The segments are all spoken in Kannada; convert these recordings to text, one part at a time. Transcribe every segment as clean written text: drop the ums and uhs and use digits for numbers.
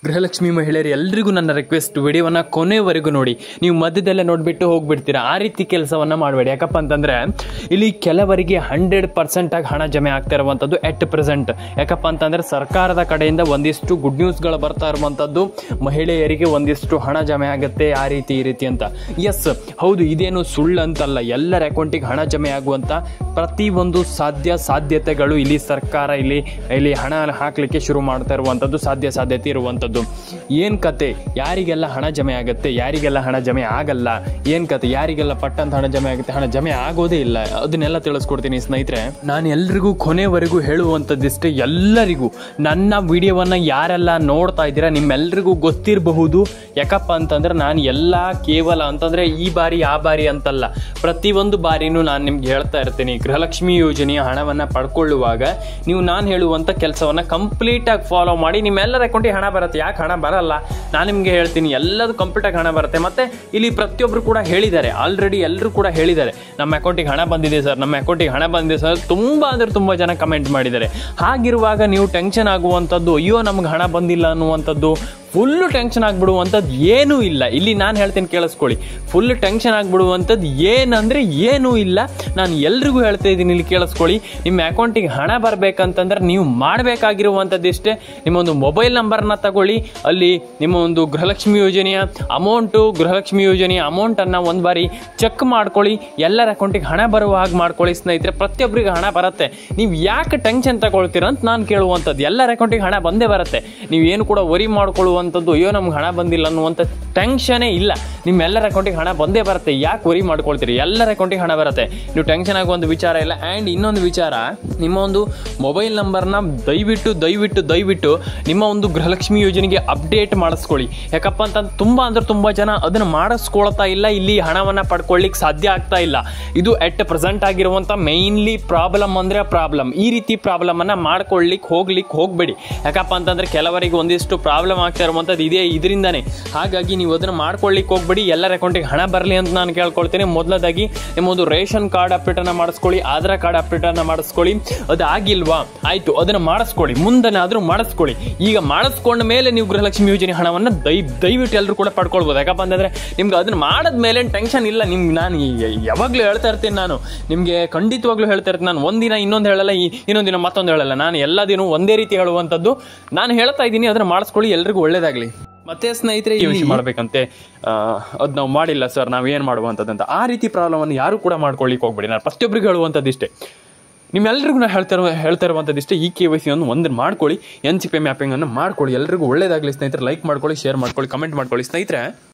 ಗೃಹಲಕ್ಷ್ಮಿ ಮಹಿಳೆಯರು ಎಲ್ರಿಗೂ ನನ್ನ ರಿಕ್ವೆಸ್ಟ್, ವಿಡಿಯೋವನ್ನು ಕೊನೆವರೆಗೂ ನೋಡಿ. ನೀವು ಮಧ್ಯದಲ್ಲೇ ನೋಡಿಬಿಟ್ಟು ಹೋಗ್ಬಿಡ್ತೀರಾ. ಆ ರೀತಿ ಕೆಲಸವನ್ನು ಮಾಡಬೇಡಿ. ಯಾಕಪ್ಪ ಅಂತಂದರೆ ಇಲ್ಲಿ ಕೆಲವರಿಗೆ 100% ಆಗಿ ಹಣ ಜಮೆ ಆಗ್ತಾ ಇರುವಂಥದ್ದು ಎಟ್ ಪ್ರೆಸೆಂಟ್. ಯಾಕಪ್ಪ ಅಂತಂದರೆ ಸರ್ಕಾರದ ಕಡೆಯಿಂದ ಒಂದಿಷ್ಟು ಗುಡ್ ನ್ಯೂಸ್ಗಳು ಬರ್ತಾ ಇರುವಂಥದ್ದು, ಮಹಿಳೆಯರಿಗೆ ಒಂದಿಷ್ಟು ಹಣ ಜಮೆ ಆಗುತ್ತೆ ಆ ರೀತಿ ಈ ರೀತಿ ಅಂತ. ಎಸ್ ಹೌದು, ಇದೇನು ಸುಳ್ಳು ಅಂತಲ್ಲ. ಎಲ್ಲರ ಅಕೌಂಟಿಗೆ ಹಣ ಜಮೆ ಆಗುವಂಥ ಪ್ರತಿಯೊಂದು ಸಾಧ್ಯತೆಗಳು ಇಲ್ಲಿ ಸರ್ಕಾರ ಇಲ್ಲಿ ಹಣ ಹಾಕಲಿಕ್ಕೆ ಶುರು ಮಾಡ್ತಾ ಇರುವಂಥದ್ದು, ಸಾಧ್ಯತೆ ಇರುವಂಥದ್ದು. ಏನು ಕತೆ, ಯಾರಿಗೆಲ್ಲ ಹಣ ಜಮೆ ಆಗುತ್ತೆ, ಯಾರಿಗೆಲ್ಲ ಹಣ ಜಮೆ ಆಗಲ್ಲ, ಏನು ಕತೆ, ಯಾರಿಗೆಲ್ಲ ಪಟ್ಟಂತ ಹಣ ಜಮೆ ಆಗುತ್ತೆ, ಹಣ ಜಮೆ ಆಗೋದೇ ಇಲ್ಲ, ಅದನ್ನೆಲ್ಲ ತಿಳಿಸ್ಕೊಡ್ತೀನಿ ಸ್ನೇಹಿತರೆ. ನಾನು ಎಲ್ರಿಗೂ ಕೊನೆವರೆಗೂ ಹೇಳುವಂಥದ್ದಿಷ್ಟೇ, ಎಲ್ಲರಿಗೂ ನನ್ನ ವಿಡಿಯೋವನ್ನು ಯಾರೆಲ್ಲ ನೋಡ್ತಾ ಇದ್ದೀರಾ ನಿಮ್ಮೆಲ್ರಿಗೂ ಗೊತ್ತಿರಬಹುದು. ಯಾಕಪ್ಪ ಅಂತಂದ್ರೆ ನಾನು ಎಲ್ಲ ಕೇವಲ ಅಂತಂದರೆ ಈ ಬಾರಿ ಆ ಬಾರಿ ಅಂತಲ್ಲ, ಪ್ರತಿಯೊಂದು ಬಾರಿನೂ ನಾನು ನಿಮ್ಗೆ ಹೇಳ್ತಾ ಇರ್ತೀನಿ. ಗೃಹಲಕ್ಷ್ಮಿ ಯೋಜನೆಯ ಹಣವನ್ನು ಪಡ್ಕೊಳ್ಳುವಾಗ ನೀವು ನಾನು ಹೇಳುವಂಥ ಕೆಲಸವನ್ನು ಕಂಪ್ಲೀಟಾಗಿ ಫಾಲೋ ಮಾಡಿ, ನಿಮ್ಮೆಲ್ಲರ ಅಕೌಂಟಿಗೆ ಹಣ ಬರುತ್ತೆ. ಯಾಕೆ ಹಣ ಬರಲ್ಲ ನಾನು ನಿಮಗೆ ಹೇಳ್ತೀನಿ, ಎಲ್ಲದು ಕಂಪ್ಲೀಟಾಗಿ ಹಣ ಬರುತ್ತೆ. ಮತ್ತು ಇಲ್ಲಿ ಪ್ರತಿಯೊಬ್ಬರು ಕೂಡ ಹೇಳಿದ್ದಾರೆ, ಆಲ್ರೆಡಿ ಎಲ್ಲರೂ ಕೂಡ ಹೇಳಿದ್ದಾರೆ, ನಮ್ಮ ಅಕೌಂಟಿಗೆ ಹಣ ಬಂದಿದೆ ಸರ್, ನಮ್ಮ ಅಕೌಂಟಿಗೆ ಹಣ ಬಂದಿದೆ ಸರ್, ತುಂಬ ಜನ ಕಮೆಂಟ್ ಮಾಡಿದ್ದಾರೆ. ಹಾಗಿರುವಾಗ ನೀವು ಟೆನ್ಷನ್ ಆಗುವಂಥದ್ದು, ಅಯ್ಯೋ ನಮ್ಗೆ ಹಣ ಬಂದಿಲ್ಲ ಅನ್ನುವಂಥದ್ದು, ಫುಲ್ಲು ಟೆನ್ಷನ್ ಆಗಿಬಿಡುವಂಥದ್ದು ಏನೂ ಇಲ್ಲ. ಇಲ್ಲಿ ನಾನು ಹೇಳ್ತೀನಿ ಕೇಳಿಸ್ಕೊಳ್ಳಿ, ಫುಲ್ ಟೆನ್ಷನ್ ಆಗಿಬಿಡುವಂಥದ್ದು ಏನಂದರೆ ಏನೂ ಇಲ್ಲ. ನಾನು ಎಲ್ರಿಗೂ ಹೇಳ್ತಾ ಇದ್ದೀನಿ, ಇಲ್ಲಿ ಕೇಳಿಸ್ಕೊಳ್ಳಿ. ನಿಮ್ಮ ಅಕೌಂಟಿಗೆ ಹಣ ಬರಬೇಕಂತಂದ್ರೆ ನೀವು ಮಾಡಬೇಕಾಗಿರುವಂಥದ್ದು ಇಷ್ಟೇ, ನಿಮ್ಮೊಂದು ಮೊಬೈಲ್ ನಂಬರ್ನ ತಗೊಳ್ಳಿ, ಅಲ್ಲಿ ನಿಮ್ಮ ಒಂದು ಗೃಹಲಕ್ಷ್ಮಿ ಯೋಜನೆಯ ಅಮೌಂಟನ್ನು ಒಂದು ಬಾರಿ ಚೆಕ್ ಮಾಡ್ಕೊಳ್ಳಿ, ಎಲ್ಲರ ಅಕೌಂಟಿಗೆ ಹಣ ಬರುವ ಹಾಗೆ ಮಾಡ್ಕೊಳ್ಳಿ ಸ್ನೇಹಿತರೆ. ಪ್ರತಿಯೊಬ್ಬರಿಗೆ ಹಣ ಬರುತ್ತೆ, ನೀವು ಯಾಕೆ ಟೆನ್ಷನ್ ತಗೊಳ್ತೀರ ಅಂತ ನಾನು ಕೇಳುವಂಥದ್ದು. ಎಲ್ಲರ ಅಕೌಂಟಿಗೆ ಹಣ ಬಂದೇ ಬರುತ್ತೆ, ನೀವೇನು ಕೂಡ ವರಿ ಮಾಡ್ಕೊಳ್ಳುವಂಥದ್ದು ಅಯ್ಯೋ ನಮ್ಗೆ ಹಣ ಬಂದಿಲ್ಲ ಅನ್ನುವಂಥ ಟೆನ್ಷನೇ ಇಲ್ಲ. ನಿಮ್ಮೆಲ್ಲರ ಅಕೌಂಟಿಗೆ ಹಣ ಬಂದೇ ಬರುತ್ತೆ, ಯಾಕೆ ವರಿ ಮಾಡ್ಕೊಳ್ತೀರಿ, ಎಲ್ಲರ ಅಕೌಂಟಿಗೆ ಹಣ ಬರುತ್ತೆ, ನೀವು ಟೆನ್ಷನ್ ಆಗುವಂಥ ವಿಚಾರ ಇಲ್ಲ. ಆ್ಯಂಡ್ ಇನ್ನೊಂದು ವಿಚಾರ, ನಿಮ್ಮ ಒಂದು ಮೊಬೈಲ್ ನಂಬರ್ನ ದಯವಿಟ್ಟು ನಿಮ್ಮ ಒಂದು ಗೃಹಲಕ್ಷ್ಮಿ ಯೋಜನೆಗೆ ಅಪ್ಡೇಟ್ ಮಾಡಿಸ್ಕೊಳ್ಳಿ. ಯಾಕಪ್ಪ ಅಂತಂದ್ರೆ ತುಂಬ ಜನ ಅದನ್ನು ಮಾಡಿಸ್ಕೊಳ್ತಾ ಇಲ್ಲ, ಇಲ್ಲಿ ಹಣವನ್ನು ಪಡ್ಕೊಳ್ಳಿಕ್ಕೆ ಸಾಧ್ಯ ಆಗ್ತಾ ಇಲ್ಲ. ಇದು ಎಟ್ ಪ್ರೆಸೆಂಟ್ ಆಗಿರುವಂಥ ಮೇಯ್ನ್ಲಿ ಪ್ರಾಬ್ಲಮ್ ಅಂದರೆ ಪ್ರಾಬ್ಲಮ್. ಈ ರೀತಿ ಪ್ರಾಬ್ಲಮನ್ನು ಮಾಡ್ಕೊಳ್ಳಿಕ್ಕೆ ಹೋಗಬೇಡಿ. ಯಾಕಪ್ಪ ಅಂತಂದರೆ ಕೆಲವರಿಗೆ ಒಂದಿಷ್ಟು ಪ್ರಾಬ್ಲಮ್ ಆಗ್ತಾ ಇರುವಂಥದ್ದು ಇದೇ ಇದರಿಂದನೇ. ಹಾಗಾಗಿ ನೀವು ಅದನ್ನು ಮಾಡ್ಕೊಳ್ಳಿಕ್ಕೆ ಹೋಗಬೇಡಿ, ಎಲ್ಲರ ಅಕೌಂಟಿಗೆ ಹಣ ಬರಲಿ ಅಂತ ನಾನು ಕೇಳ್ಕೊಳ್ತೇನೆ. ಮೊದಲದಾಗಿ ನಿಮ್ಮೊಂದು ರೇಷನ್ ಕಾರ್ಡ್ ಅಪ್ಡೇಟನ್ನು ಮಾಡಿಸ್ಕೊಳ್ಳಿ, ಆಧಾರ್ ಕಾರ್ಡ್ ಅಪ್ಡೇಟನ್ನು ಮಾಡಿಸ್ಕೊಳ್ಳಿ. ಅದು ಆಗಿಲ್ವಾ, ಆಯಿತು, ಅದನ್ನು ಮಾಡಿಸ್ಕೊಳ್ಳಿ, ಮುಂದೆನಾದರೂ ಮಾಡಿಸ್ಕೊಳ್ಳಿ. ಈಗ ಮಾಡಿಸ್ಕೊಂಡ ಮೇಲೆ ನೀವು ಗೃಹಲಕ್ಷ್ಮಿ ಯೋಜನೆ ಹಣವನ್ನು ದಯವಿಟ್ಟು ಎಲ್ಲರೂ ಕೂಡ ಪಡ್ಕೊಳ್ಬೋದು. ಯಾಕಪ್ಪ ಅಂತಂದರೆ ನಿಮ್ಗೆ ಅದನ್ನು ಮಾಡಿದ ಮೇಲೆ ಟೆನ್ಷನ್ ಇಲ್ಲ. ನಿಮ್ಗೆ ನಾನು ಯಾವಾಗಲೂ ಹೇಳ್ತಾ ಇರ್ತೀನಿ, ನಾನು ನಿಮಗೆ ಖಂಡಿತವಾಗ್ಲೂ ಹೇಳ್ತಾ ಇರ್ತೀನಿ. ನಾನು ಒಂದಿನ ಇನ್ನೊಂದು ಹೇಳಲ್ಲ, ಇನ್ನೊಂದು ದಿನ ಮತ್ತೊಂದು ಹೇಳಲ್ಲ, ನಾನು ಎಲ್ಲ ದಿನ ಒಂದೇ ರೀತಿ ಹೇಳುವಂಥದ್ದು. ನಾನು ಹೇಳ್ತಾ ಇದ್ದೀನಿ, ಅದನ್ನು ಮಾಡಿಸ್ಕೊಳ್ಳಿ, ಎಲ್ರಿಗೂ ಒಳ್ಳೇದಾಗಲಿ. ಮತ್ತೆ ಸ್ನೇಹಿತರೆ, ಈ ವಿಷಯ ಮಾಡಬೇಕಂತೆ ಅದು ನಾವು ಮಾಡಿಲ್ಲ ಸರ್, ನಾವು ಏನು ಮಾಡುವಂಥದ್ದಂತ ಆ ರೀತಿ ಪ್ರಾಬ್ಲಮನ್ನು ಯಾರು ಕೂಡ ಮಾಡ್ಕೊಳ್ಳಿಕ್ಕೆ ಹೋಗ್ಬೇಡಿ. ನಾನು ಪ್ರತಿಯೊಬ್ಬರಿಗೆ ಹೇಳುವಂಥದ್ದು ಇಷ್ಟೇ, ನಿಮ್ಮೆಲ್ಲರಿಗೂ ನಾನು ಹೇಳ್ತಾ ಇರುವಂಥದ್ದು ಇಷ್ಟೇ. ಈ KYC ಒಂದು ಮಾಡ್ಕೊಳ್ಳಿ, NCP ಮ್ಯಾಪಿಂಗನ್ನು ಮಾಡ್ಕೊಳ್ಳಿ, ಎಲ್ರಿಗೂ ಒಳ್ಳೇದಾಗಲಿ ಸ್ನೇಹಿತರೆ. ಲೈಕ್ ಮಾಡ್ಕೊಳ್ಳಿ, ಶೇರ್ ಮಾಡ್ಕೊಳ್ಳಿ, ಕಮೆಂಟ್ ಮಾಡ್ಕೊಳ್ಳಿ ಸ್ನೇಹಿತರೆ.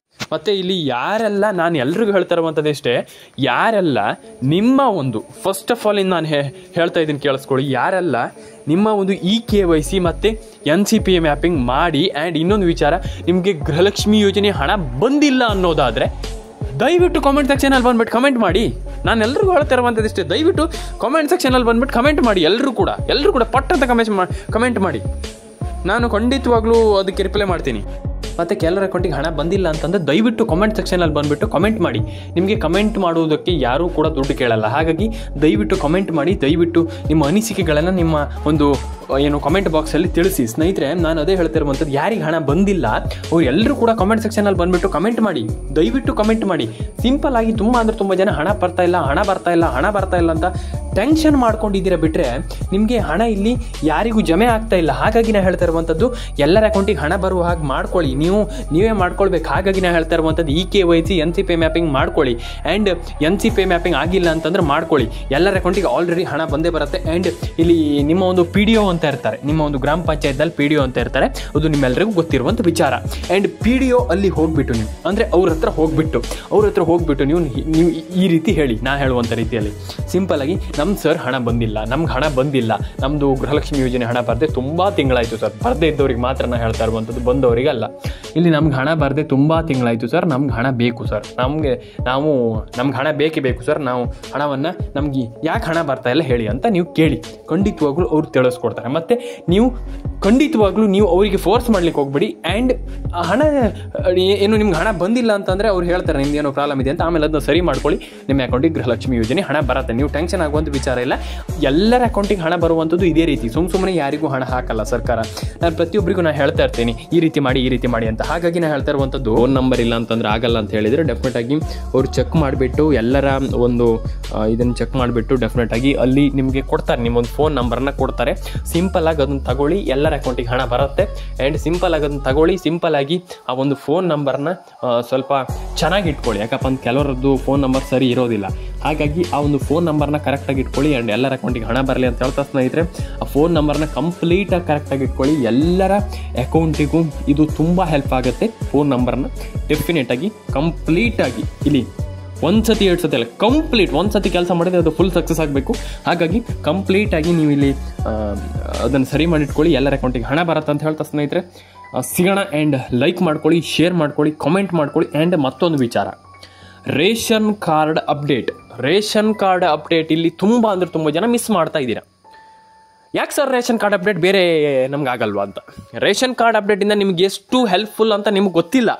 ಮತ್ತು ಇಲ್ಲಿ ಯಾರೆಲ್ಲ, ನಾನು ಎಲ್ರಿಗೂ ಹೇಳ್ತಾ ಇರುವಂಥದ್ದು ಇಷ್ಟೇ, ಯಾರೆಲ್ಲ ನಿಮ್ಮ ಒಂದು ಫಸ್ಟ್ ಆಫ್ ಆಲ್ ನಾನು ಹೇಳ್ತಾ ಇದ್ದೀನಿ ಕೇಳಿಸ್ಕೊಳ್ಳಿ, ಯಾರೆಲ್ಲ ನಿಮ್ಮ ಒಂದು KYC ಮತ್ತು NCP ಮ್ಯಾಪಿಂಗ್ ಮಾಡಿ, ಆ್ಯಂಡ್ ಇನ್ನೊಂದು ವಿಚಾರ, ನಿಮಗೆ ಗೃಹಲಕ್ಷ್ಮಿ ಯೋಜನೆ ಹಣ ಬಂದಿಲ್ಲ ಅನ್ನೋದಾದರೆ ದಯವಿಟ್ಟು ಕಾಮೆಂಟ್ ಸೆಕ್ಷನಲ್ಲಿ ಬಂದುಬಿಟ್ಟು ಕಮೆಂಟ್ ಮಾಡಿ. ನಾನು ಎಲ್ರಿಗೂ ಹೇಳ್ತಾ ಇರುವಂಥದ್ದು ಇಷ್ಟೇ, ದಯವಿಟ್ಟು ಕಾಮೆಂಟ್ ಸೆಕ್ಷನಲ್ಲಿ ಬಂದುಬಿಟ್ಟು ಕಮೆಂಟ್ ಮಾಡಿ. ಎಲ್ಲರೂ ಕೂಡ ಪಟ್ಟಂತ ಕಮೆಂಟ್ ಮಾಡಿ, ನಾನು ಖಂಡಿತವಾಗ್ಲೂ ಅದಕ್ಕೆ ರಿಪ್ಲೈ ಮಾಡ್ತೀನಿ. ಮತ್ತು ಕೆಲವರ ಅಕೌಂಟಿಗೆ ಹಣ ಬಂದಿಲ್ಲ ಅಂತಂದರೆ ದಯವಿಟ್ಟು ಕಾಮೆಂಟ್ ಸೆಕ್ಷನಲ್ಲಿ ಬಂದುಬಿಟ್ಟು ಕಮೆಂಟ್ ಮಾಡಿ. ನಿಮಗೆ ಕಮೆಂಟ್ ಮಾಡುವುದಕ್ಕೆ ಯಾರೂ ಕೂಡ ದುಡ್ಡು ಕೇಳಲ್ಲ. ಹಾಗಾಗಿ ದಯವಿಟ್ಟು ಕಮೆಂಟ್ ಮಾಡಿ, ದಯವಿಟ್ಟು ನಿಮ್ಮ ಅನಿಸಿಕೆಗಳನ್ನು ನಿಮ್ಮ ಒಂದು ಕಮೆಂಟ್ ಬಾಕ್ಸಲ್ಲಿ ತಿಳಿಸಿ ಸ್ನೇಹಿತರೆ. ನಾನು ಅದೇ ಹೇಳ್ತಾ ಇರುವಂಥದ್ದು, ಯಾರಿಗೆ ಹಣ ಬಂದಿಲ್ಲ ಅವ್ರು ಎಲ್ಲರೂ ಕೂಡ ಕಾಮೆಂಟ್ ಸೆಕ್ಷನಲ್ಲಿ ಬಂದುಬಿಟ್ಟು ಕಮೆಂಟ್ ಮಾಡಿ, ದಯವಿಟ್ಟು ಕಮೆಂಟ್ ಮಾಡಿ. ಸಿಂಪಲ್ ಆಗಿ ತುಂಬ ಜನ ಹಣ ಬರ್ತಾ ಇಲ್ಲ ಅಂತ ಟೆನ್ಷನ್ ಮಾಡ್ಕೊಂಡಿದ್ದೀರಾ. ಬಿಟ್ಟರೆ ನಿಮಗೆ ಹಣ ಇಲ್ಲಿ ಯಾರಿಗೂ ಜಮೆ ಆಗ್ತಾ ಇಲ್ಲ. ಹಾಗಾಗಿ ನಾನು ಹೇಳ್ತಾ ಇರುವಂಥದ್ದು, ಎಲ್ಲರ ಅಕೌಂಟಿಗೆ ಹಣ ಬರುವ ಹಾಗೆ ಮಾಡ್ಕೊಳ್ಳಿ, ನೀವೇ ಮಾಡ್ಕೊಳ್ಬೇಕು. ಹಾಗಾಗಿ ನಾನು ಹೇಳ್ತಾ ಇರುವಂಥದ್ದು, KYC NCP ಮ್ಯಾಪಿಂಗ್ ಮಾಡ್ಕೊಳ್ಳಿ. ಆ್ಯಂಡ್ NCP ಮ್ಯಾಪಿಂಗ್ ಆಗಿಲ್ಲ ಅಂತಂದ್ರೆ ಮಾಡ್ಕೊಳ್ಳಿ, ಎಲ್ಲರ ಅಕೌಂಟಿಗೆ ಆಲ್ರೆಡಿ ಹಣ ಬಂದೇ ಬರುತ್ತೆ. ಆ್ಯಂಡ್ ಇಲ್ಲಿ ನಿಮ್ಮ ಒಂದು PDO ಅಂತ ಇರ್ತಾರೆ, ನಿಮ್ಮ ಒಂದು ಗ್ರಾಮ ಪಂಚಾಯತ್ನಲ್ಲಿ PDO ಅಂತ ಇರ್ತಾರೆ, ಅದು ನಿಮ್ಮೆಲ್ಲರಿಗೂ ಗೊತ್ತಿರುವಂಥ ವಿಚಾರ. ಆ್ಯಂಡ್ PDO ಅಲ್ಲಿ ಹೋಗ್ಬಿಟ್ಟು ನೀವು ಅಂದರೆ ಅವ್ರ ಹತ್ರ ಹೋಗ್ಬಿಟ್ಟು ನೀವು ಈ ರೀತಿ ಹೇಳಿ, ನಾ ಹೇಳುವಂಥ ರೀತಿಯಲ್ಲಿ ಸಿಂಪಲ್ ಆಗಿ, ನಮ್ಮ ಸರ್ ಹಣ ಬಂದಿಲ್ಲ, ನಮ್ಗೆ ಹಣ ಬಂದಿಲ್ಲ, ನಮ್ಮದು ಗೃಹಲಕ್ಷ್ಮಿ ಯೋಜನೆ ಹಣ ಬರದೆ ತುಂಬ ತಿಂಗಳಾಯಿತು ಸರ್. ಬರದೇ ಇದ್ದವ್ರಿಗೆ ಮಾತ್ರ ನಾನು ಹೇಳ್ತಾ ಇರುವಂಥದ್ದು, ಬಂದವರಿಗೆ ಅಲ್ಲ. ಇಲ್ಲಿ ನಮ್ಗೆ ಹಣ ಬರದೆ ತುಂಬ ತಿಂಗಳಾಯಿತು ಸರ್, ನಮ್ಗೆ ಹಣ ಬೇಕು ಸರ್, ನಮ್ಗೆ ಹಣ ಬೇಕೇ ಬೇಕು ಸರ್, ನಾವು ಹಣವನ್ನು ನಮ್ಗೆ ಯಾಕೆ ಹಣ ಬರ್ತಾ ಇಲ್ಲ ಹೇಳಿ ಅಂತ ನೀವು ಕೇಳಿ. ಖಂಡಿತವಾಗ್ಲೂ ಅವ್ರು ತಿಳಿಸ್ಕೊಡ್ತಾರೆ. ಮತ್ತು ನೀವು ಖಂಡಿತವಾಗ್ಲೂ ನೀವು ಅವರಿಗೆ ಫೋರ್ಸ್ ಮಾಡ್ಲಿಕ್ಕೆ ಹೋಗ್ಬೇಡಿ. ಆ್ಯಂಡ್ ಹಣ ನಿಮ್ಗೆ ಹಣ ಬಂದಿಲ್ಲ ಅಂತಂದರೆ ಅವ್ರು ಹೇಳ್ತಾರೆ ನಿಮ್ದು ಏನೋ ಪ್ರಾಬ್ಲಮ್ ಇದೆ ಅಂತ, ಆಮೇಲೆ ಅದನ್ನ ಸರಿ ಮಾಡ್ಕೊಳ್ಳಿ, ನಿಮ್ಮ ಅಕೌಂಟಿಗೆ ಗೃಹಲಕ್ಷ್ಮಿ ಯೋಜನೆ ಹಣ ಬರುತ್ತೆ. ನೀವು ಟೆನ್ಷನ್ ಆಗುವಂಥ ವಿಚಾರ ಇಲ್ಲ. ಎಲ್ಲರ ಅಕೌಂಟಿಗೆ ಹಣ ಬರುವಂಥದ್ದು ಇದೇ ರೀತಿ. ಸುಮ್ಮನೆ ಯಾರಿಗೂ ಹಣ ಹಾಕಲ್ಲ ಸರ್ಕಾರ. ನಾನು ಪ್ರತಿಯೊಬ್ಬರಿಗೂ ನಾನು ಹೇಳ್ತಾ ಇರ್ತೀನಿ ಈ ರೀತಿ ಮಾಡಿ ಅಂತ. ಹಾಗಾಗಿ ನಾನು ಹೇಳ್ತಾ ಇರುವಂಥದ್ದು ಫೋನ್ ನಂಬರ್ ಇಲ್ಲ ಅಂತಂದ್ರೆ ಆಗಲ್ಲ ಅಂತ ಹೇಳಿದರೆ ಡೆಫಿನೆಟ್ ಆಗಿ ಅವ್ರು ಚೆಕ್ ಮಾಡಿಬಿಟ್ಟು ಎಲ್ಲರ ಒಂದು ಇದನ್ನು ಚೆಕ್ ಮಾಡಿಬಿಟ್ಟು ಡೆಫಿನೆಟ್ ಆಗಿ ಅಲ್ಲಿ ನಿಮಗೆ ಕೊಡ್ತಾರೆ, ನಿಮ್ಮೊಂದು ಫೋನ್ ನಂಬರ್ನ ಕೊಡ್ತಾರೆ. ಸಿಂಪಲ್ ಆಗಿ ಅದನ್ನು ತಗೊಳ್ಳಿ, ಎಲ್ಲರ ಅಕೌಂಟಿಗೆ ಹಣ ಬರುತ್ತೆ. ಆ್ಯಂಡ್ ಸಿಂಪಲ್ ಆಗಿ ಅದನ್ನು ತಗೊಳ್ಳಿ, ಸಿಂಪಲ್ ಆಗಿ ಆ ಒಂದು ಫೋನ್ ನಂಬರ್ನ ಸ್ವಲ್ಪ ಚೆನ್ನಾಗಿ ಇಟ್ಕೊಳ್ಳಿ. ಯಾಕಪ್ಪ ಅಂತ ಕೆಲವರದ್ದು ಫೋನ್ ನಂಬರ್ ಸರಿ ಇರೋದಿಲ್ಲ. ಹಾಗಾಗಿ ಆ ಒಂದು ಫೋನ್ ನಂಬರ್ನ ಕರೆಕ್ಟಾಗಿ ಇಟ್ಕೊಳ್ಳಿ. ಆ್ಯಂಡ್ ಎಲ್ಲರ ಅಕೌಂಟಿಗೆ ಹಣ ಬರಲಿ ಅಂತ ಹೇಳ್ತಾ ಸ್ನೇಹಿತರೆ, ಆ ಫೋನ್ ನಂಬರ್ನ ಕಂಪ್ಲೀಟಾಗಿ ಕರೆಕ್ಟಾಗಿ ಇಟ್ಕೊಳ್ಳಿ. ಎಲ್ಲರ ಅಕೌಂಟಿಗೂ ಇದು ತುಂಬ ಹೆಲ್ಪ್ ಆಗುತ್ತೆ. ಫೋನ್ ನಂಬರ್ನ ಡೆಫಿನೆಟಾಗಿ ಕಂಪ್ಲೀಟಾಗಿ ಇಲ್ಲಿ ಒಂದು ಸತಿ 2 ಸತಿ ಅಲ್ಲ, ಕಂಪ್ಲೀಟ್ ಒಂದು ಸತಿ ಕೆಲಸ ಮಾಡಿದರೆ ಅದು ಫುಲ್ ಸಕ್ಸಸ್ ಆಗಬೇಕು. ಹಾಗಾಗಿ ಕಂಪ್ಲೀಟಾಗಿ ನೀವು ಇಲ್ಲಿ ಅದನ್ನು ಸರಿ ಮಾಡಿಟ್ಕೊಳ್ಳಿ. ಎಲ್ಲರ ಅಕೌಂಟಿಗೆ ಹಣ ಬರುತ್ತೆ ಅಂತ ಹೇಳ್ತಾ ಸ್ನೇಹಿತರೆ ಸಿಗೋಣ. ಆ್ಯಂಡ್ ಲೈಕ್ ಮಾಡ್ಕೊಳ್ಳಿ, ಶೇರ್ ಮಾಡ್ಕೊಳ್ಳಿ, ಕಾಮೆಂಟ್ ಮಾಡ್ಕೊಳ್ಳಿ. ಆ್ಯಂಡ್ ಮತ್ತೊಂದು ವಿಚಾರ, ರೇಷನ್ ಕಾರ್ಡ್ ಅಪ್ಡೇಟ್ ಇಲ್ಲಿ ತುಂಬ ಜನ ಮಿಸ್ ಮಾಡ್ತಾ ಇದ್ದೀರಾ. ಯಾಕೆ ಸರ್ ರೇಷನ್ ಕಾರ್ಡ್ ಅಪ್ಡೇಟ್ ಬೇರೆ ನಮ್ಗೆ ಆಗಲ್ವಾ ಅಂತ. ರೇಷನ್ ಕಾರ್ಡ್ ಅಪ್ಡೇಟಿಂದ ನಿಮ್ಗೆ ಎಷ್ಟು ಹೆಲ್ಪ್ಫುಲ್ ಅಂತ ನಿಮ್ಗೆ ಗೊತ್ತಿಲ್ಲ.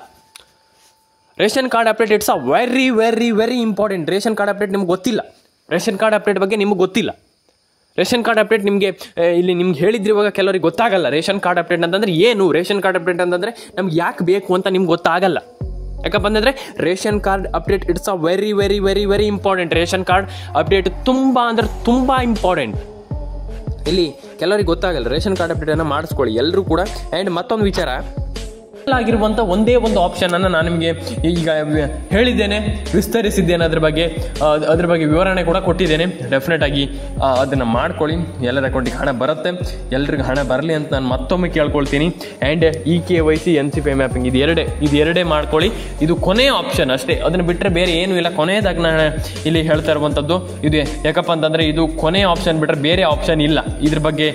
Ration card update it's a very very very important. Ration card update ನಿಮ್ಗೆ ಗೊತ್ತಿಲ್ಲ. ರೇಷನ್ ಕಾರ್ಡ್ ಅಪ್ಡೇಟ್ ಬಗ್ಗೆ ನಿಮ್ಗೆ ಗೊತ್ತಿಲ್ಲ. ರೇಷನ್ ಕಾರ್ಡ್ ಅಪ್ಡೇಟ್ ನಿಮಗೆ ಇಲ್ಲಿ ನಿಮ್ಗೆ ಹೇಳಿದ್ರೆ ಇವಾಗ ಕೆಲವರಿಗೆ ಗೊತ್ತಾಗಲ್ಲ. ರೇಷನ್ ಕಾರ್ಡ್ ಅಪ್ಡೇಟ್ ಅಂತಂದರೆ ಏನು, ರೇಷನ್ ಕಾರ್ಡ್ ಅಪ್ಡೇಟ್ ಅಂತಂದರೆ ನಮ್ಗೆ ಯಾಕೆ ಬೇಕು ಅಂತ ನಿಮ್ಗೆ ಗೊತ್ತಾಗಲ್ಲ. ಯಾಕಪ್ಪ ಅಂತಂದರೆ ration card update it's a very very very very important. Ration card update ತುಂಬ ಇಂಪಾರ್ಟೆಂಟ್. ಇಲ್ಲಿ ಕೆಲವರಿಗೆ ಗೊತ್ತಾಗಲ್ಲ. ರೇಷನ್ ಕಾರ್ಡ್ ಅಪ್ಡೇಟನ್ನು ಮಾಡಿಸ್ಕೊಳ್ಳಿ ಎಲ್ಲರೂ ಕೂಡ. ಆ್ಯಂಡ್ ಮತ್ತೊಂದು ವಿಚಾರ ಆಗಿರುವಂಥ ಒಂದೇ ಒಂದು ಆಪ್ಷನನ್ನು ನಾನು ನಿಮಗೆ ಈಗ ಹೇಳಿದ್ದೇನೆ, ವಿಸ್ತರಿಸಿದ್ದೇನೆ. ಅದ್ರ ಬಗ್ಗೆ ವಿವರಣೆ ಕೂಡ ಕೊಟ್ಟಿದ್ದೇನೆ. ಡೆಫಿನೆಟ್ ಆಗಿ ಅದನ್ನು ಮಾಡ್ಕೊಳ್ಳಿ. ಎಲ್ಲರ ಅಕೌಂಟಿಗೆ ಹಣ ಬರುತ್ತೆ, ಎಲ್ರಿಗೂ ಹಣ ಬರಲಿ ಅಂತ ನಾನು ಮತ್ತೊಮ್ಮೆ ಕೇಳ್ಕೊಳ್ತೀನಿ. ಆ್ಯಂಡ್ KYC NCPI ಮ್ಯಾಪಿಂಗ್ ಇದು ಎರಡೇ ಮಾಡ್ಕೊಳ್ಳಿ. ಇದು ಕೊನೆಯ ಆಪ್ಷನ್ ಅಷ್ಟೇ, ಅದನ್ನು ಬಿಟ್ಟರೆ ಬೇರೆ ಏನೂ ಇಲ್ಲ. ಕೊನೆಯದಾಗಿ ನಾನು ಇಲ್ಲಿ ಹೇಳ್ತಾ ಇರುವಂಥದ್ದು ಇದು. ಯಾಕಪ್ಪ ಅಂತಂದರೆ ಇದು ಕೊನೆಯ ಆಪ್ಷನ್ ಬಿಟ್ಟರೆ ಬೇರೆ ಆಪ್ಷನ್ ಇಲ್ಲ. ಇದ್ರ ಬಗ್ಗೆ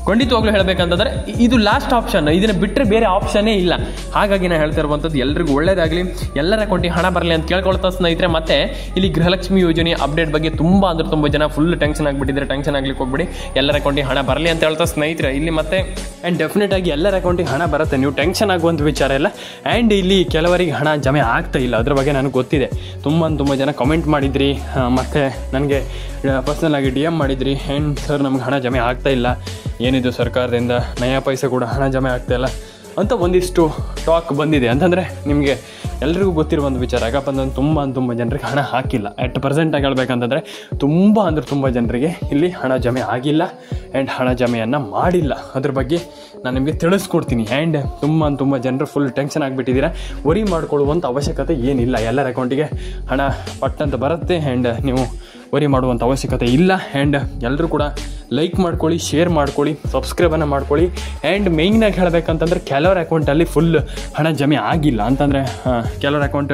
ಖಂಡಿತವಾಗ್ಲೂ ಹೇಳಬೇಕಂತಂದರೆ ಇದು ಲಾಸ್ಟ್ ಆಪ್ಷನ್. ಇದನ್ನು ಬಿಟ್ಟರೆ ಬೇರೆ ಆಪ್ಷನ್ನೇ ಇಲ್ಲ. ಹಾಗಾಗಿ ನಾನು ಹೇಳ್ತಾ ಇರುವಂಥದ್ದು ಎಲ್ರಿಗೂ ಒಳ್ಳೇದಾಗಲಿ, ಎಲ್ಲರ ಅಕೌಂಟಿಗೆ ಹಣ ಬರಲಿ ಅಂತ ಕೇಳ್ಕೊಳ್ತಾ ಸ್ನೇಹಿತರೆ. ಮತ್ತೆ ಇಲ್ಲಿ ಗೃಹಲಕ್ಷ್ಮಿ ಯೋಜನೆ ಅಪ್ಡೇಟ್ ಬಗ್ಗೆ ತುಂಬ ಜನ ಫುಲ್ ಟೆನ್ಷನ್ ಆಗಿಬಿಟ್ಟಿದ್ದಾರೆ. ಟೆನ್ಷನ್ ಆಗ್ಲಿಕ್ಕೆ ಹೋಗ್ಬಿಡಿ, ಎಲ್ಲರ ಅಕೌಂಟಿಗೆ ಹಣ ಬರಲಿ ಅಂತ ಹೇಳ್ತಾ ಸ್ನೇಹಿತರೆ ಇಲ್ಲಿ ಮತ್ತೆ. ಆ್ಯಂಡ್ ಡೆಫಿನೆಟ್ ಆಗಿ ಎಲ್ಲರ ಅಕೌಂಟಿಗೆ ಹಣ ಬರುತ್ತೆ, ನೀವು ಟೆನ್ಷನ್ ಆಗುವಂಥ ವಿಚಾರ ಇಲ್ಲ. ಆ್ಯಂಡ್ ಇಲ್ಲಿ ಕೆಲವರಿಗೆ ಹಣ ಜಮೆ ಆಗ್ತಾ ಇಲ್ಲ, ಅದ್ರ ಬಗ್ಗೆ ನನಗೆ ಗೊತ್ತಿದೆ. ತುಂಬ ಜನ ಕಮೆಂಟ್ ಮಾಡಿದ್ರಿ, ಮತ್ತು ನನಗೆ ಪರ್ಸ್ನಲ್ ಆಗಿ DM ಮಾಡಿದ್ರಿ. ಆ್ಯಂಡ್ ಸರ್ ನಮ್ಗೆ ಹಣ ಜಮೆ ಆಗ್ತಾ ಇಲ್ಲ, ಏನಿದು ಸರ್ಕಾರದಿಂದ ನಯಾ ಪೈಸೆ ಕೂಡ ಹಣ ಜಮೆ ಆಗ್ತಾಯಿಲ್ಲ ಅಂತ ಒಂದಿಷ್ಟು ಟಾಕ್ ಬಂದಿದೆ. ಅಂತಂದರೆ ನಿಮಗೆ ಎಲ್ರಿಗೂ ಗೊತ್ತಿರುವ ಒಂದು ವಿಚಾರ. ಯಾಕಪ್ಪ ಅಂತಂದ್ರೆ ತುಂಬ ಜನರಿಗೆ ಹಣ ಹಾಕಿಲ್ಲ. ಎಟ್ ಪ್ರೆಸೆಂಟಾಗಿ ಹೇಳ್ಬೇಕಂತಂದರೆ ತುಂಬ ಜನರಿಗೆ ಇಲ್ಲಿ ಹಣ ಜಮೆ ಆಗಿಲ್ಲ ಆ್ಯಂಡ್ ಹಣ ಜಮೆಯನ್ನು ಮಾಡಿಲ್ಲ. ಅದ್ರ ಬಗ್ಗೆ ನಾನು ನಿಮಗೆ ತಿಳಿಸ್ಕೊಡ್ತೀನಿ. ಆ್ಯಂಡ್ ತುಂಬ ಜನರು ಫುಲ್ ಟೆನ್ಷನ್ ಆಗಿಬಿಟ್ಟಿದ್ದೀರಾ. ವರಿ ಮಾಡ್ಕೊಳ್ಳುವಂಥ ಅವಶ್ಯಕತೆ ಏನಿಲ್ಲ. ಎಲ್ಲರ ಅಕೌಂಟಿಗೆ ಹಣ ಪಟ್ಟಂತ ಬರುತ್ತೆ. ಆ್ಯಂಡ್ ನೀವು ವರಿ ಮಾಡುವಂಥ ಅವಶ್ಯಕತೆ ಇಲ್ಲ. ಆ್ಯಂಡ್ ಎಲ್ಲರೂ ಕೂಡ ಲೈಕ್ ಮಾಡ್ಕೊಳ್ಳಿ, ಶೇರ್ ಮಾಡ್ಕೊಳ್ಳಿ, ಸಬ್ಸ್ಕ್ರೈಬನ್ನು ಮಾಡ್ಕೊಳ್ಳಿ. ಆ್ಯಂಡ್ ಮೇಯ್ನಾಗಿ ಹೇಳಬೇಕಂತಂದ್ರೆ ಕೆಲವರ ಅಕೌಂಟಲ್ಲಿ ಫುಲ್ ಹಣ ಜಮೆ ಆಗಿಲ್ಲ ಅಂತಂದರೆ ಕೆಲವರ ಅಕೌಂಟ್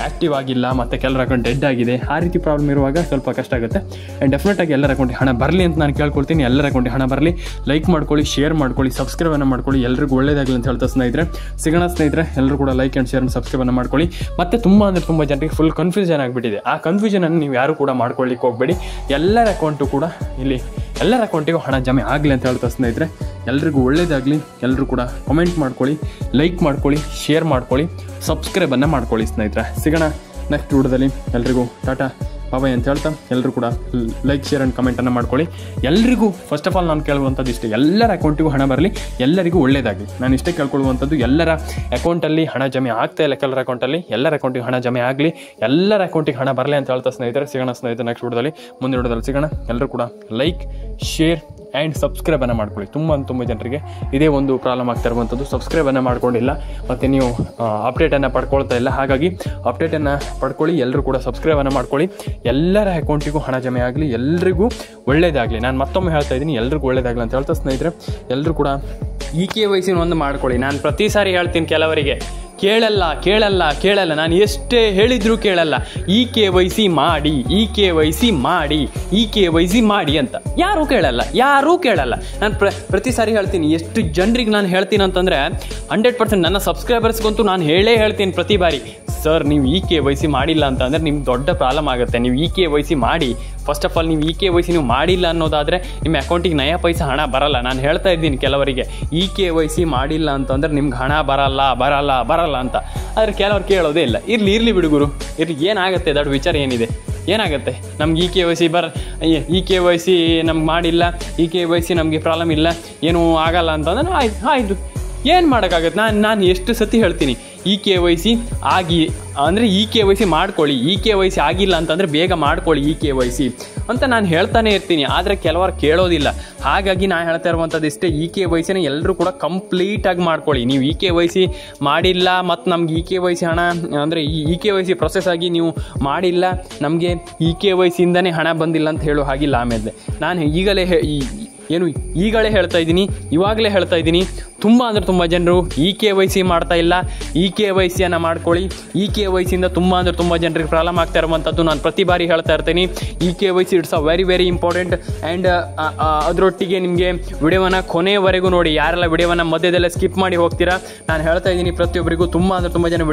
ಆ್ಯಕ್ಟಿವ್ ಆಗಿಲ್ಲ, ಮತ್ತು ಕೆಲವರ ಅಕೌಂಟ್ ಡೆಡ್ ಆಗಿದೆ. ಆ ರೀತಿ ಪ್ರಾಬ್ಲಮ್ ಇರುವಾಗ ಸ್ವಲ್ಪ ಕಷ್ಟ ಆಗುತ್ತೆ. ಆ್ಯಂಡ್ ಡೆಫಿನೆಟಾಗಿ ಎಲ್ಲರ ಅಕೌಂಟಿಗೆ ಹಣ ಬರಲಿ ಅಂತ ನಾನು ಕೇಳ್ಕೊಳ್ತೀನಿ. ಎಲ್ಲರ ಅಕೌಂಟಿಗೆ ಹಣ ಬರಲಿ. ಲೈಕ್ ಮಾಡ್ಕೊಳ್ಳಿ, ಶೇರ್ ಮಾಡ್ಕೊಳ್ಳಿ, ಸಬ್ಸ್ಕ್ರೈಬನ್ನು ಮಾಡ್ಕೊಳ್ಳಿ. ಎಲ್ರಿಗೂ ಒಳ್ಳೇದಾಗಲಿ ಅಂತ ಹೇಳ್ತಾ ಸ್ನೇಹಿತರೆ ಸಿಗೋಣ. ಸ್ನೇಹಿತರೆ ಎಲ್ಲರೂ ಕೂಡ ಲೈಕ್ ಆ್ಯಂಡ್ ಶೇರ್ ಆ್ಯಂಡ್ ಸಬ್ಸ್ಕ್ರೈಬನ್ನು ಮಾಡ್ಕೊಳ್ಳಿ. ಮತ್ತು ತುಂಬ ಜನರಿಗೆ ಫುಲ್ ಕನ್ಫ್ಯೂಷನ್ ಆಗಿಬಿಟ್ಟಿದೆ. ಆ ಕನ್ಫ್ಯೂಷನನ್ನು ನೀವು ಯಾರು ಕೂಡ ಮಾಡ್ಕೊಳ್ಳಿಕ್ಕೆ ಹೋಗಬೇಡಿ. ಎಲ್ಲರ ಅಕೌಂಟು ಕೂಡ ಇಲ್ಲಿ ಎಲ್ಲರ ಅಕೌಂಟಿಗೂ ಹಣ ಜಮೆ ಆಗಲಿ ಅಂತ ಹೇಳ್ತಾ ಸ್ನೇಹಿತರೆ ಎಲ್ರಿಗೂ ಒಳ್ಳೇದಾಗಲಿ. ಎಲ್ಲರೂ ಕೂಡ ಕಮೆಂಟ್ ಮಾಡ್ಕೊಳ್ಳಿ, ಲೈಕ್ ಮಾಡ್ಕೊಳ್ಳಿ, ಶೇರ್ ಮಾಡ್ಕೊಳ್ಳಿ, ಸಬ್ಸ್ಕ್ರೈಬನ್ನು ಮಾಡ್ಕೊಳ್ಳಿ. ಸ್ನೇಹಿತರೆ ಸಿಗೋಣ ನೆಕ್ಸ್ಟ್ ವಿಡಿಯೋದಲ್ಲಿ. ಎಲ್ರಿಗೂ ಟಾಟಾ ಬಾಬಾಯ್ ಅಂತ ಹೇಳ್ತಾ ಎಲ್ಲರೂ ಕೂಡ ಲೈಕ್ ಶೇರ್ ಆ್ಯಂಡ್ ಕಮೆಂಟನ್ನು ಮಾಡ್ಕೊಳ್ಳಿ. ಎಲ್ರಿಗೂ ಫಸ್ಟ್ ಆಫ್ ಆಲ್ ನಾನು ಕೇಳುವಂಥದ್ದು ಇಷ್ಟೇ, ಎಲ್ಲರ ಅಕೌಂಟಿಗೂ ಹಣ ಬರಲಿ, ಎಲ್ಲರಿಗೂ ಒಳ್ಳೇದಾಗಲಿ. ನಾನು ಇಷ್ಟೇ ಕೇಳ್ಕೊಳ್ಳುವಂಥದ್ದು, ಎಲ್ಲರ ಅಕೌಂಟಲ್ಲಿ ಹಣ ಜಮೆ ಆಗ್ತಾ ಇಲ್ಲ. ಕೆಲವರ ಅಕೌಂಟಲ್ಲಿ ಎಲ್ಲರ ಅಕೌಂಟಿಗೆ ಹಣ ಜಮೆ ಆಗಲಿ, ಎಲ್ಲರ ಅಕೌಂಟಿಗೆ ಹಣ ಬರಲಿ ಅಂತ ಹೇಳ್ತಾ ಸ್ನೇಹಿತರೆ ಸಿಗೋಣ. ಸ್ನೇಹಿತರೆ ನೆಕ್ಸ್ಟ್ ವಿಡಿಯೋದಲ್ಲಿ, ಮುಂದಿನ ವಿಡಿಯೋದಲ್ಲಿ ಸಿಗೋಣ. ಎಲ್ಲರೂ ಕೂಡ ಲೈಕ್ ಶೇರ್ ಆ್ಯಂಡ್ ಸಬ್ಸ್ಕ್ರೈಬನ್ನು ಮಾಡ್ಕೊಳ್ಳಿ. ತುಂಬ ಜನರಿಗೆ ಇದೇ ಒಂದು ಪ್ರಾಬ್ಲಮ್ ಆಗ್ತಾ ಇರುವಂಥದ್ದು, ಸಬ್ಸ್ಕ್ರೈಬನ್ನು ಮಾಡ್ಕೊಂಡಿಲ್ಲ ಮತ್ತು ನೀವು ಅಪ್ಡೇಟನ್ನು ಪಡ್ಕೊಳ್ತಾ ಇಲ್ಲ. ಹಾಗಾಗಿ ಅಪ್ಡೇಟನ್ನು ಪಡ್ಕೊಳ್ಳಿ, ಎಲ್ಲರೂ ಕೂಡ ಸಬ್ಸ್ಕ್ರೈಬನ್ನು ಮಾಡ್ಕೊಳ್ಳಿ. ಎಲ್ಲರ ಅಕೌಂಟಿಗೂ ಹಣ ಜಮೆ ಆಗಲಿ, ಎಲ್ರಿಗೂ ಒಳ್ಳೇದಾಗಲಿ. ನಾನು ಮತ್ತೊಮ್ಮೆ ಹೇಳ್ತಾ ಇದ್ದೀನಿ, ಎಲ್ರಿಗೂ ಒಳ್ಳೇದಾಗಲಿ ಅಂತ ಹೇಳ್ತಾ ಸ್ನೇಹಿತರೆ ಎಲ್ಲರೂ ಕೂಡ KYC ಒಂದು ಮಾಡ್ಕೊಳ್ಳಿ. ನಾನು ಪ್ರತಿ ಸಾರಿ ಹೇಳ್ತೀನಿ, ಕೆಲವರಿಗೆ ಕೇಳಲ್ಲ, ನಾನು ಎಷ್ಟೇ ಹೇಳಿದರೂ ಕೇಳಲ್ಲ. KYC ಮಾಡಿ ಅಂತ ಯಾರೂ ಕೇಳಲ್ಲ. ನಾನು ಪ್ರತಿ ಸಾರಿ ಹೇಳ್ತೀನಿ. ಎಷ್ಟು ಜನರಿಗೆ ನಾನು ಹೇಳ್ತೀನಿ ಅಂತಂದರೆ 100% ನನ್ನ ಸಬ್ಸ್ಕ್ರೈಬರ್ಸ್ಗಂತೂ ನಾನು ಹೇಳ್ತೀನಿ ಪ್ರತಿ ಬಾರಿ, ಸರ್ ನೀವು KYC ಮಾಡಿಲ್ಲ ಅಂತಂದರೆ ನಿಮ್ಗೆ ದೊಡ್ಡ ಪ್ರಾಬ್ಲಮ್ ಆಗುತ್ತೆ. ನೀವು KYC ಮಾಡಿ. ಫಸ್ಟ್ ಆಫ್ ಆಲ್ ನೀವು KYC ನೀವು ಮಾಡಿಲ್ಲ ಅನ್ನೋದಾದರೆ ನಿಮ್ಮ ಅಕೌಂಟಿಗೆ ನಯಾ ಪೈಸೆ ಹಣ ಬರಲ್ಲ. ನಾನು ಹೇಳ್ತಾ ಇದ್ದೀನಿ ಕೆಲವರಿಗೆ, KYC ಮಾಡಿಲ್ಲ ಅಂತಂದರೆ ನಿಮ್ಗೆ ಹಣ ಬರಲ್ಲ ಅಂತ. ಆದರೆ ಕೆಲವ್ರು ಕೇಳೋದೇ ಇಲ್ಲ. ಇರಲಿ ಬಿಡುಗುರು, ಏನಾಗುತ್ತೆ ದೊಡ್ಡ ವಿಚಾರ ಏನಿದೆ. ಏನಾಗುತ್ತೆ ನಮ್ಗೆ KYC KYC ನಮ್ಗೆ ಮಾಡಿಲ್ಲ, KYC ನಮಗೆ ಪ್ರಾಬ್ಲಮ್ ಇಲ್ಲ, ಏನೂ ಆಗಲ್ಲ ಅಂತಂದ್ರೆ ಆಯಿತು ಏನು ಮಾಡೋಕ್ಕಾಗತ್ತೆ. ನಾನು ಎಷ್ಟು ಸತಿ ಹೇಳ್ತೀನಿ KYC ಆಗಿ ಅಂದರೆ KYC ಮಾಡ್ಕೊಳ್ಳಿ, KYC ಆಗಿಲ್ಲ ಅಂತಂದರೆ ಬೇಗ ಮಾಡ್ಕೊಳ್ಳಿ KYC ಅಂತ ನಾನು ಹೇಳ್ತಾನೆ ಇರ್ತೀನಿ. ಆದರೆ ಕೆಲವರು ಕೇಳೋದಿಲ್ಲ. ಹಾಗಾಗಿ ನಾನು ಹೇಳ್ತಾ ಇರುವಂಥದ್ದು ಇಷ್ಟೇ, KYCನ ಎಲ್ಲರೂ ಕೂಡ ಕಂಪ್ಲೀಟಾಗಿ ಮಾಡ್ಕೊಳ್ಳಿ. ನೀವು KYC ಮಾಡಿಲ್ಲ ಮತ್ತು ನಮ್ಗೆ KYC ಹಣ ಅಂದರೆ KYC ಪ್ರೊಸೆಸ್ ಆಗಿ ನೀವು ಮಾಡಿಲ್ಲ, ನಮಗೆ KYCಯಿಂದನೇ ಹಣ ಬಂದಿಲ್ಲ ಅಂತ ಹೇಳೋ ಹಾಗಿಲ್ಲ. ಆಮೇಲೆ ನಾನು ಈಗಲೇ ಹೇಳ್ತಾ ಇದ್ದೀನಿ, ಇವಾಗಲೇ ಹೇಳ್ತಾ ಇದ್ದೀನಿ, ತುಂಬ ಅಂದರೆ ತುಂಬ ಜನರು KYC ಮಾಡ್ತಾ ಇಲ್ಲ. KYCಯನ್ನು ಮಾಡ್ಕೊಳ್ಳಿ. KYCಯಿಂದ ತುಂಬ ಅಂದರೆ ತುಂಬ ಜನರಿಗೆ ಪ್ರಾಬ್ಲಮ್ ಆಗ್ತಾ ಇರುವಂಥದ್ದು ನಾನು ಪ್ರತಿ ಬಾರಿ ಹೇಳ್ತಾ ಇರ್ತೀನಿ. KYC it's a very very important. And ಅದರೊಟ್ಟಿಗೆ ನಿಮಗೆ ವಿಡಿಯೋವನ್ನು ಕೊನೆಯವರೆಗೂ ನೋಡಿ. ಯಾರೆಲ್ಲ ವಿಡಿಯೋವನ್ನು ಮಧ್ಯದಲ್ಲೇ ಸ್ಕಿಪ್ ಮಾಡಿ ಹೋಗ್ತೀರಾ, ನಾನು ಹೇಳ್ತಾ ಇದ್ದೀನಿ ಪ್ರತಿಯೊಬ್ಬರಿಗೂ ತುಂಬ ಅಂದರೆ ತುಂಬ ಜನ